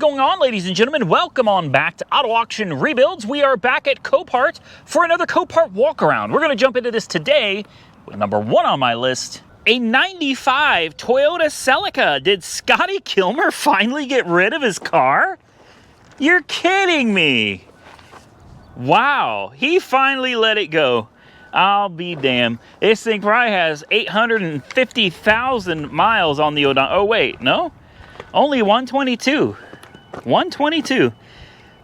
going on, ladies and gentlemen? Welcome on back to Auto Auction Rebuilds. We are back at Copart for another Copart walk around. We're going to jump into this today with number one on my list, a 95 Toyota Celica. Did Scotty Kilmer finally get rid of his car? You're kidding me. Wow, he finally let it go. I'll be damned. This thing probably has 850,000 miles on the odometer. Oh wait, no? Only 122. 122.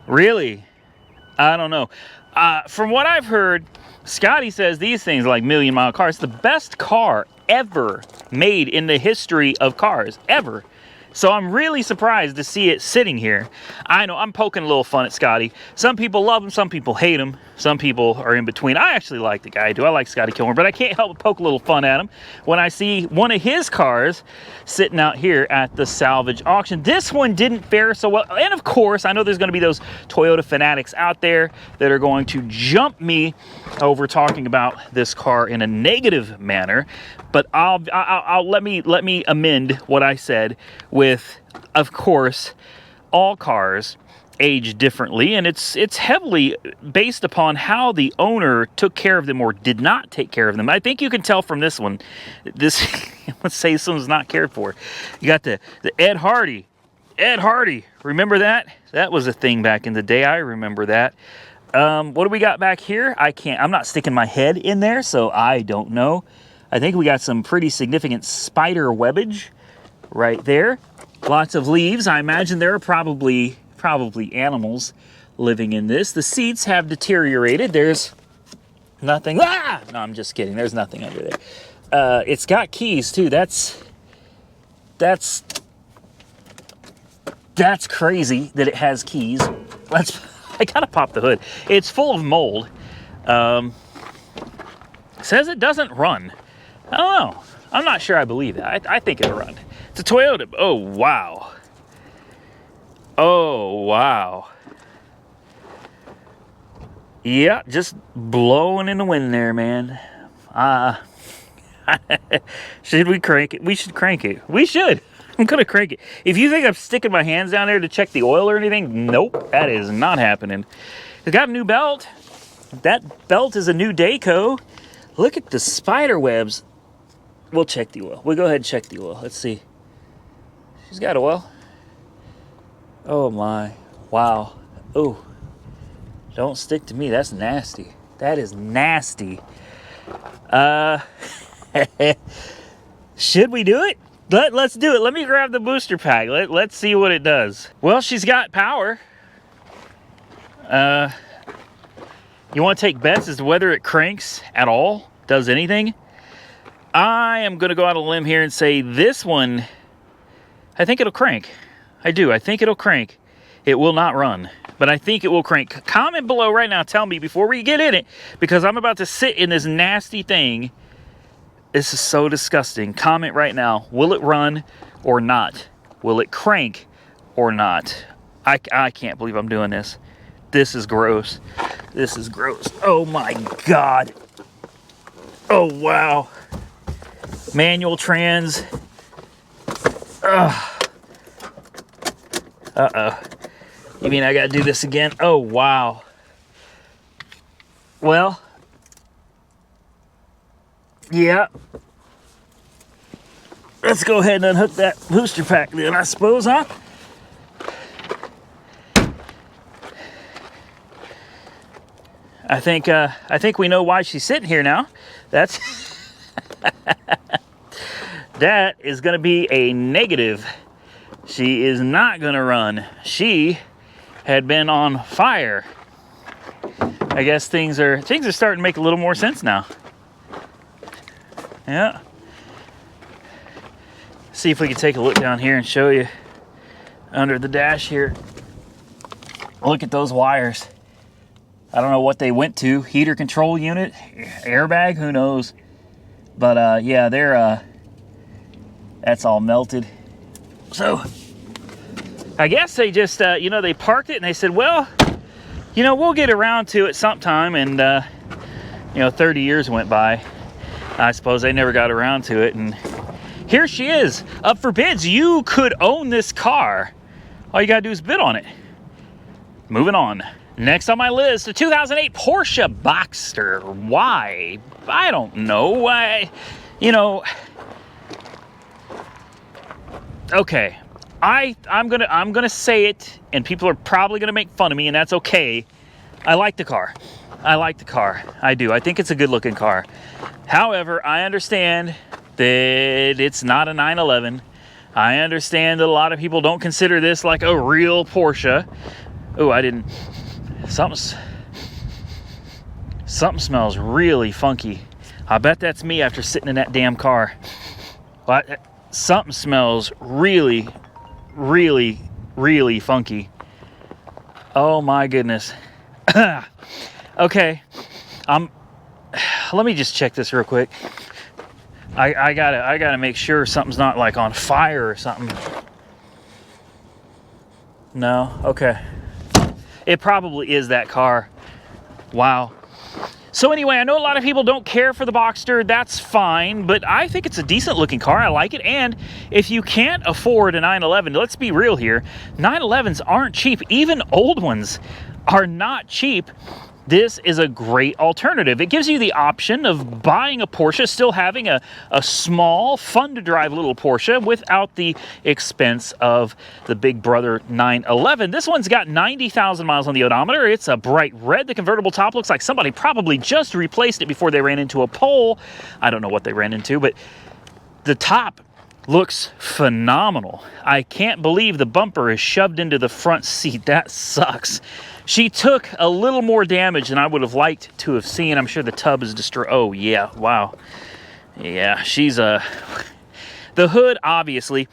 Really? I don't know. From what I've heard, Scotty says these things are like million-mile cars. It's the best car ever made in the history of cars, ever. So I'm really surprised to see it sitting here. I know, I'm poking a little fun at Scotty. Some people love him, some people hate him. Some people are in between. I actually like the guy, I do. I like Scotty Kilmer, but I can't help but poke a little fun at him when I see one of his cars sitting out here at the salvage auction. This one didn't fare so well. And of course, I know there's gonna be those Toyota fanatics out there that are going to jump me over talking about this car in a negative manner. But let me amend what I said with, of course, all cars age differently, and it's heavily based upon how the owner took care of them or did not take care of them. I think you can tell from this one. This let's say someone's not cared for. You got the Ed Hardy. Ed Hardy, remember that? That was a thing back in the day. I remember that. What do we got back here? I'm not sticking my head in there, so I don't know. I think we got some pretty significant spider webbage right there. Lots of leaves. I imagine there are probably animals living in this. The seats have deteriorated. There's nothing. Ah! No, I'm just kidding. There's nothing under there. It's got keys too. That's crazy that it has keys. I gotta pop the hood. It's full of mold. Says it doesn't run. I don't know. I'm not sure I believe that. I think it'll run. It's a Toyota. Oh, wow. Oh, wow. Yeah, just blowing in the wind there, man. Should we crank it? We should crank it. We should. I'm going to crank it. If you think I'm sticking my hands down there to check the oil or anything, nope, that is not happening. It's got a new belt. That belt is a new Dayco. Look at the spider webs. We'll check the oil. We'll go ahead and check the oil. Let's see. She's got oil. Oh my. Wow. Oh. Don't stick to me. That's nasty. That is nasty. Should we do it? Let's do it. Let me grab the booster pack. Let's see what it does. Well, she's got power. You want to take bets as to whether it cranks at all? Does anything? I am going to go out on a limb here and say this one, I think it'll crank. I do. I think it'll crank. It will not run, but I think it will crank. Comment below right now. Tell me before we get in it, because I'm about to sit in this nasty thing. This is so disgusting. Comment right now. Will it run or not? Will it crank or not? I can't believe I'm doing this. This is gross. This is gross. Oh my God. Oh wow. Manual trans. Ugh. Uh-oh. You mean I gotta do this again? Oh wow. Well, yeah. Let's go ahead and unhook that booster pack then, I suppose, huh? I think we know why she's sitting here now. That's that is going to be a negative. She is not going to run. She had been on fire. I guess things are starting to make a little more sense now. Yeah. See if we can take a look down here and show you under the dash here. Look at those wires. I don't know what they went to. Heater control unit, airbag, who knows? But yeah, that's all melted. So I guess they just, they parked it and they said, well, we'll get around to it sometime. And, 30 years went by. I suppose they never got around to it. And here she is, up for bids. You could own this car All you gotta do is bid on it. Moving on. Next on my list, a 2008 Porsche Boxster. Why? I don't know. Why? You know. Okay. I'm gonna say it, and people are probably gonna make fun of me, and that's okay. I like the car. I like the car. I do. I think it's a good looking car. However, I understand that it's not a 911. I understand that a lot of people don't consider this like a real Porsche. Oh, I didn't. Something smells really funky. I bet that's me after sitting in that damn car. But something smells really, really, really funky. Oh my goodness. Okay. Let me just check this real quick. I gotta make sure something's not like on fire or something. No? Okay. It probably is that car. Wow. So anyway, I know a lot of people don't care for the Boxster. That's fine, but I think it's a decent looking car. I like it. And if you can't afford a 911, let's be real here, 911s aren't cheap. Even old ones are not cheap. This is a great alternative. It gives you the option of buying a Porsche, still having a small, fun-to-drive little Porsche without the expense of the big brother 911. This one's got 90,000 miles on the odometer. It's a bright red. The convertible top looks like somebody probably just replaced it before they ran into a pole. I don't know what they ran into, but the top looks phenomenal. I can't believe the bumper is shoved into the front seat. That sucks. She took a little more damage than I would have liked to have seen. I'm sure the tub is destroyed. Oh, yeah. Wow. Yeah, she's the hood, obviously.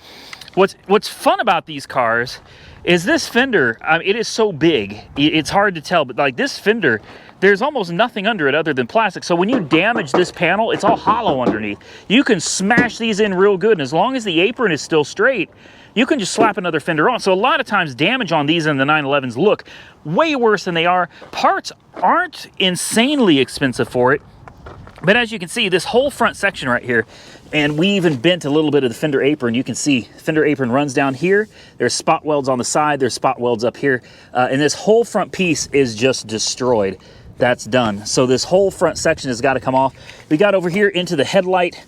What's fun about these cars is this fender. I mean, it is so big. It's hard to tell, but like this fender, there's almost nothing under it other than plastic. So when you damage this panel, it's all hollow underneath. You can smash these in real good, and as long as the apron is still straight, you can just slap another fender on. So a lot of times damage on these and the 911s look way worse than they are. Parts aren't insanely expensive for it. But as you can see, this whole front section right here, and we even bent a little bit of the fender apron. You can see fender apron runs down here. There's spot welds on the side. There's spot welds up here. And this whole front piece is just destroyed. That's done. So this whole front section has got to come off. We got over here into the headlight.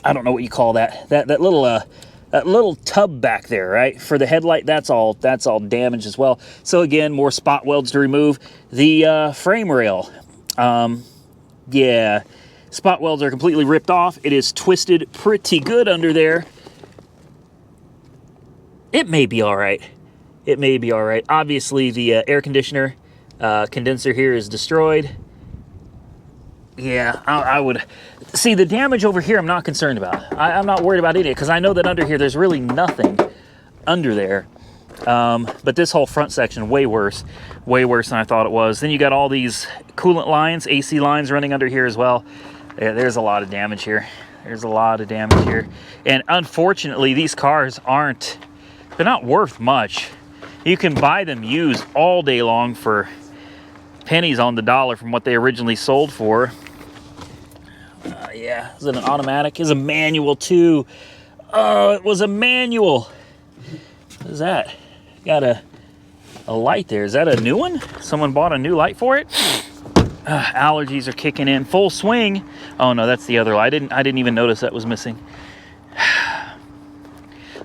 I don't know what you call that. That little tub back there, right? For the headlight, that's all damaged as well. So again, more spot welds to remove. The frame rail, yeah, spot welds are completely ripped off. It is twisted pretty good under there. It may be all right. It may be all right. Obviously, the air conditioner condenser here is destroyed. Yeah, I would... See, the damage over here I'm not concerned about. I'm not worried about any of it, because I know that under here there's really nothing under there. But this whole front section, way worse than I thought it was. Then you got all these coolant lines, AC lines running under here as well. Yeah, there's a lot of damage here. There's a lot of damage here. And unfortunately, these cars they're not worth much. You can buy them used all day long for pennies on the dollar from what they originally sold for. Yeah, is it an automatic? It's a manual too. Oh, it was a manual. What is that? Got a light there. Is that a new one? Someone bought a new light for it? Allergies are kicking in full swing. Oh no, that's the other light. I didn't even notice that was missing.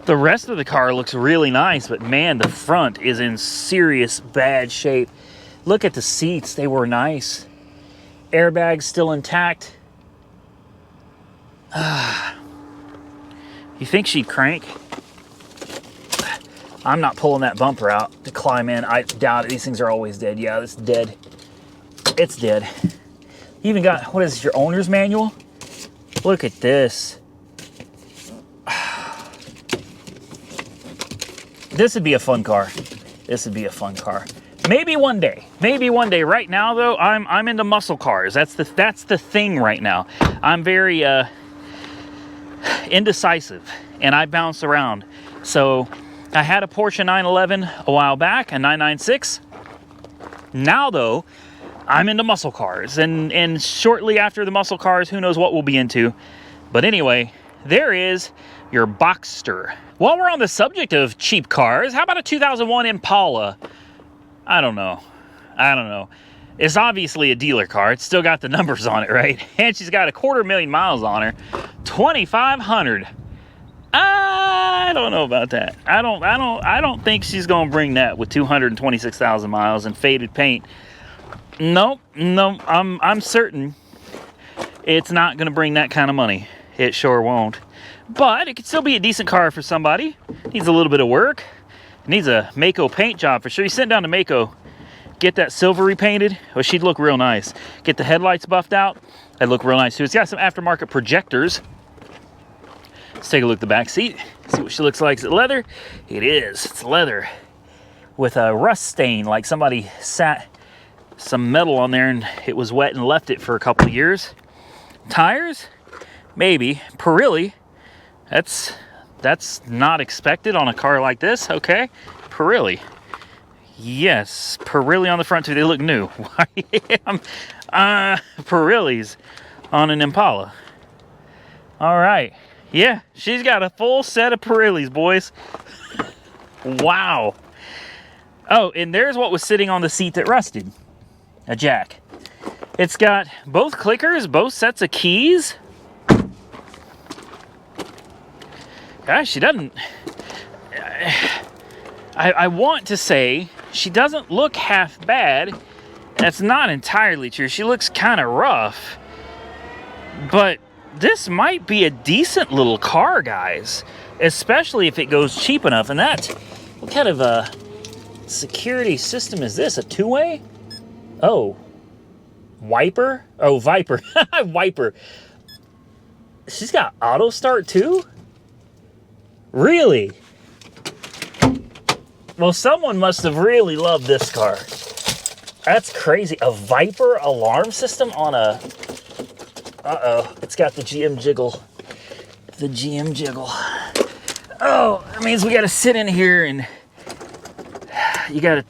The rest of the car looks really nice, but man, the front is in serious bad shape. Look at the seats. They were nice. Airbags still intact. You think she'd crank? I'm not pulling that bumper out to climb in. I doubt it. These things are always dead. Yeah, it's dead. It's dead. You even got, what is this, your owner's manual? Look at this. This would be a fun car. This would be a fun car. Maybe one day. Maybe one day. Right now, though, I'm into muscle cars. That's the thing right now. I'm very indecisive, and I bounce around. So I had a Porsche 911 a while back, a 996. Now, though, I'm into muscle cars, and shortly after the muscle cars, who knows what we'll be into. But anyway, there is your Boxster. While we're on the subject of cheap cars, how about a 2001 Impala? I don't know. It's obviously a dealer car. It's still got the numbers on it, right? And she's got 250,000 miles on her. 2,500. I don't know about that. I don't think she's gonna bring that with 226,000 miles and faded paint. Nope. I'm certain it's not gonna bring that kind of money. It sure won't. But it could still be a decent car for somebody. Needs a little bit of work. It needs a Mako paint job for sure. You send down to Mako, get that silver repainted. Well, she'd look real nice. Get the headlights buffed out. That'd look real nice too. It's got some aftermarket projectors. Let's take a look at the back seat. See what she looks like. Is it leather? It is. It's leather with a rust stain, like somebody sat some metal on there and it was wet and left it for a couple of years. Tires? Maybe. Pirelli? That's not expected on a car like this. Okay. Pirelli. Yes. Pirelli on the front too. They look new. Pirelli's on an Impala. All right. Yeah, she's got a full set of Pirellis, boys. Wow. Oh, and there's what was sitting on the seat that rusted. A jack. It's got both clickers, both sets of keys. Gosh, she doesn't... I want to say she doesn't look half bad. That's not entirely true. She looks kind of rough. But this might be a decent little car, guys. Especially if it goes cheap enough. And that... What kind of a security system is this? A two-way? Oh. Wiper? Oh, Viper. Wiper. She's got auto start too? Really? Well, someone must have really loved this car. That's crazy. A Viper alarm system on a... Uh-oh. It's got the GM jiggle. The GM jiggle. Oh, that means we got to sit in here and... You got to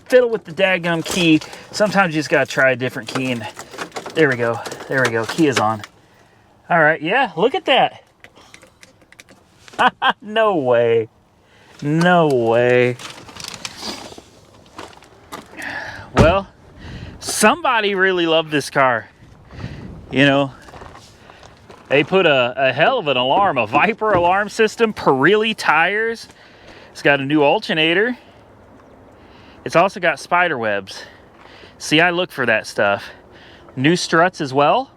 fiddle with the daggum key. Sometimes you just got to try a different key. And there we go. There we go. Key is on. All right. Yeah, look at that. No way. No way. Well, somebody really loved this car. You know, they put a hell of an alarm, a Viper alarm system, Pirelli tires. It's got a new alternator. It's also got spider webs. See, I look for that stuff. New struts as well.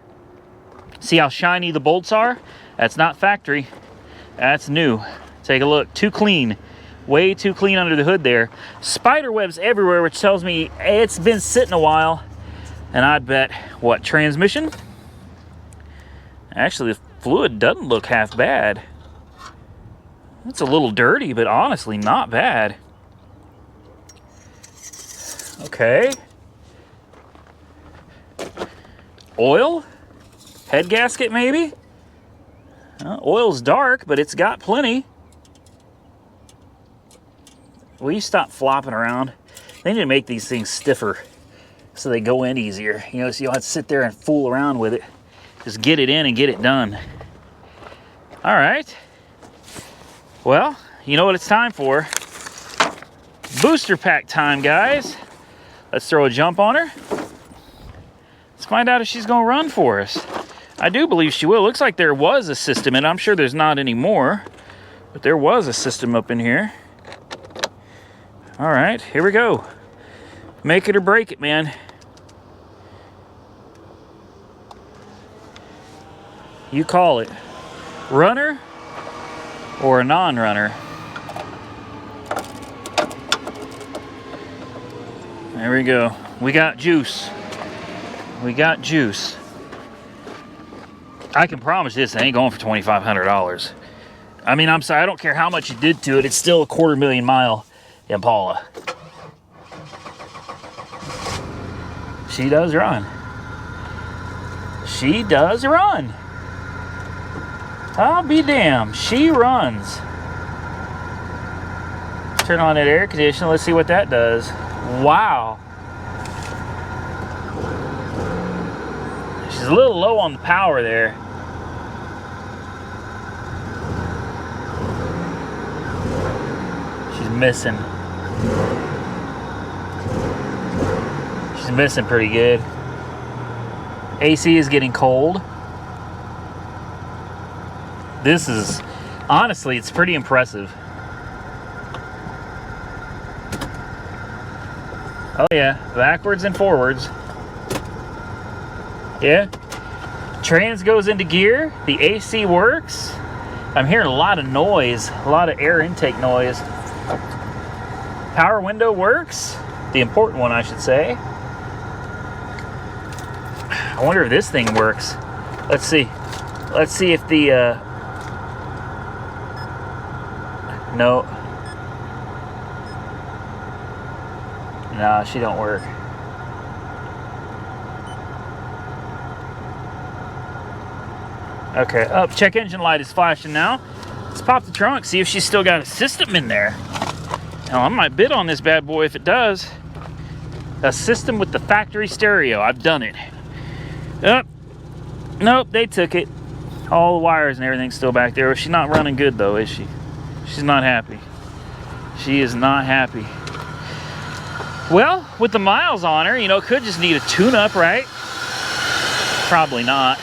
See how shiny the bolts are? That's not factory. That's new. Take a look. Too clean. Way too clean under the hood there. Spider webs everywhere, which tells me it's been sitting a while. And I'd bet, what, transmission? Actually, the fluid doesn't look half bad. It's a little dirty, but honestly, not bad. Okay. Oil? Head gasket, maybe? Oil's dark, but it's got plenty. Will you stop flopping around? They need to make these things stiffer so they go in easier. You know, so you don't have to sit there and fool around with it. Just get it in and get it done. All right. Well, you know what it's time for. Booster pack time, guys. Let's throw a jump on her. Let's find out if she's going to run for us. I do believe she will. Looks like there was a system, and I'm sure there's not anymore. But there was a system up in here. All right, here we go. Make it or break it, man. You call it. Runner or a non-runner? There we go. We got juice. We got juice. I can promise this ain't going for $2,500. I mean, I'm sorry, I don't care how much you did to it. It's still a 250,000 mile Impala. She does run. She does run. I'll be damned. She runs. Turn on that air conditioner. Let's see what that does. Wow. She's a little low on the power there. She's missing. She's missing pretty good. AC is getting cold. This is, honestly, it's pretty impressive. Oh yeah, backwards and forwards. Yeah. Trans goes into gear. The AC works. I'm hearing a lot of noise, a lot of air intake noise. Power window works. The important one, I should say. I wonder if this thing works. Let's see. Let's see if the no. Nah, she don't work. Okay, up. Check engine light is flashing now. Let's pop the trunk, see if she's still got a system in there. Now, I might bid on this bad boy if it does. A system with the factory stereo. I've done it. Up. Nope, they took it. All the wires and everything's still back there. She's not running good though, is she? She's not happy. She is not happy. Well, with the miles on her, you know, could just need a tune-up, right? Probably not,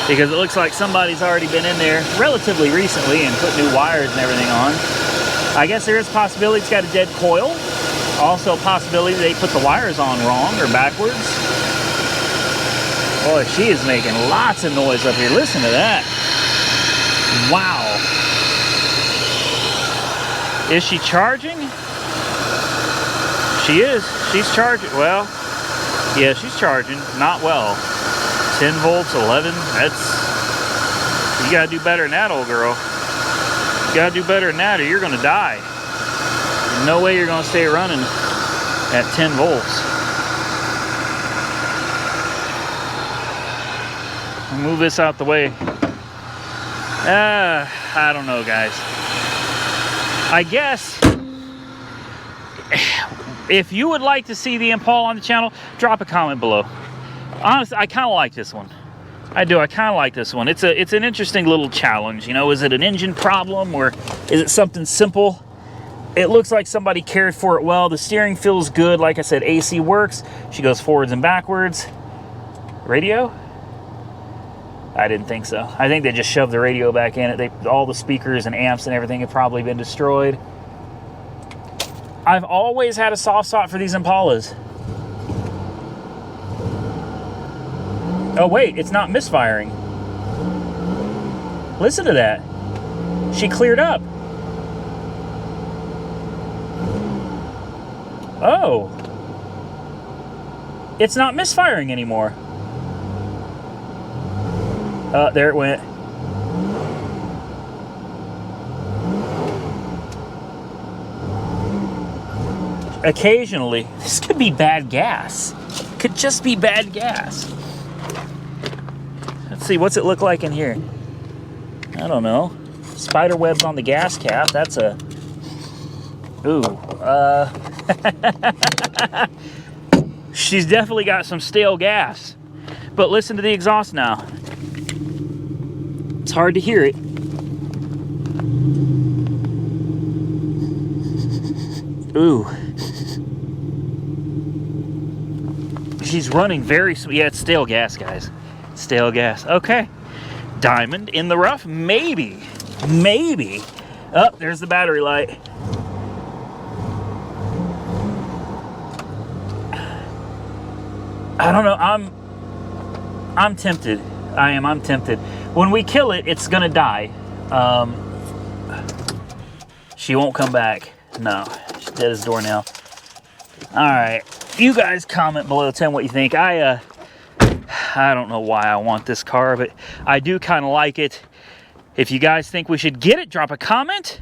because it looks like somebody's already been in there relatively recently and put new wires and everything on. I guess there is a possibility it's got a dead coil. Also a possibility they put the wires on wrong or backwards. Boy, she is making lots of noise up here. Listen to that. Wow. Is she charging? She is. She's charging. Well, yeah, she's charging. Not well. 10 volts, 11. That's... You gotta do better than that, old girl. You gotta do better than that or you're gonna die. There's no way you're gonna stay running at 10 volts. I'll move this out the way. I don't know, guys. I guess if you would like to see the Impala on the channel, drop a comment below. Honestly, I kind of like this one. I do. I kind of like this one. It's an interesting little challenge. You know, is it an engine problem or is it something simple? It looks like somebody cared for it well. The steering feels good. Like I said, AC works. She goes forwards and backwards. Radio? I didn't think so. I think they just shoved the radio back in it. All the speakers and amps and everything have probably been destroyed. I've always had a soft spot for these Impalas. Oh wait, it's not misfiring. Listen to that. She cleared up. Oh. It's not misfiring anymore. There it went. Occasionally, this could be bad gas. Could just be bad gas. Let's see, what's it look like in here? I don't know. Spider webs on the gas cap. That's a... Ooh. She's definitely got some stale gas. But listen to the exhaust now. It's hard to hear it. Ooh. She's running very sweet. Yeah, it's stale gas, guys. Stale gas. Okay. Diamond in the rough? Maybe. Maybe. Oh, there's the battery light. I don't know. I'm tempted. I'm tempted. When we kill it, it's gonna die. She won't come back. No, she's dead as a doornail. All right, you guys comment below, tell me what you think. I don't know why I want this car, but I do kind of like it. If you guys think we should get it, drop a comment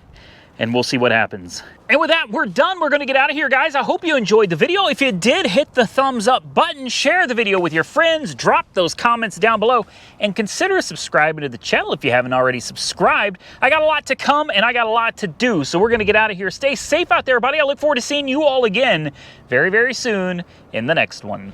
and we'll see what happens. And with that, we're done. We're gonna get out of here, guys. I hope you enjoyed the video. If you did, hit the thumbs up button, share the video with your friends, drop those comments down below, and consider subscribing to the channel if you haven't already subscribed. I got a lot to come and I got a lot to do, so we're gonna get out of here. Stay safe out there, everybody. I look forward to seeing you all again very, very soon in the next one.